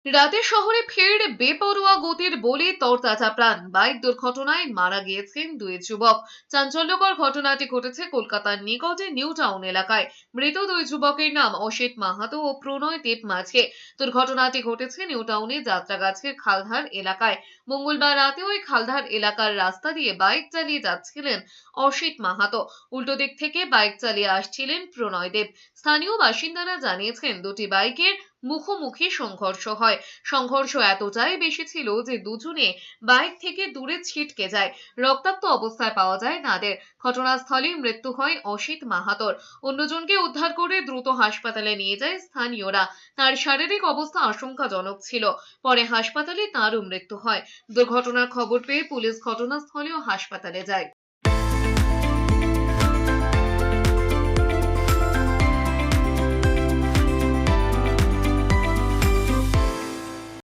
রাতে শহরে ফের বেপরোয়া গতির বলে তরতাজা প্রাণ। বাইক দুর্ঘটনায় মারা গিয়েছেন দুই যুবক। চাঞ্চল্যকর ঘটনাটি ঘটেছে কলকাতার নিকটে নিউ টাউন এলাকায়। মৃত দুই যুবকের নাম অসিত মাহাতো ও প্রণয় দেব মাঝে। দুর্ঘটনাটি ঘটেছে নিউ টাউনে যাত্রাগাছের খালধার এলাকায়। মঙ্গলবার রাতে ওই খালধার এলাকার রাস্তা দিয়ে বাইক চালিয়ে যাচ্ছিলেন অসিত মাহাতো। উল্টো দিক থেকে বাইক চালিয়ে আসছিলেন প্রণয় দেব। স্থানীয় বাসিন্দারা জানিয়েছেন দুটি বাইকের মুখোমুখি সংঘর্ষ হয়। সংঘর্ষ এতটাই বেশি ছিল যে দুজনে বাইক থেকে দূরে ছিটকে যায়। রক্তাক্ত অবস্থায় পাওয়া যায় তাদের। ঘটনাস্থলেই মৃত্যু হয় অসিত মাহাতোর। অন্যজনকে উদ্ধার করে দ্রুত হাসপাতালে নিয়ে যায় স্থানীয়রা। তার শারীরিক অবস্থা আশঙ্কাজনক ছিল। পরে হাসপাতালে তারও মৃত্যু হয়। দুর্ঘটনার খবর পেয়ে পুলিশ ঘটনাস্থলে ও হাসপাতালে যায়।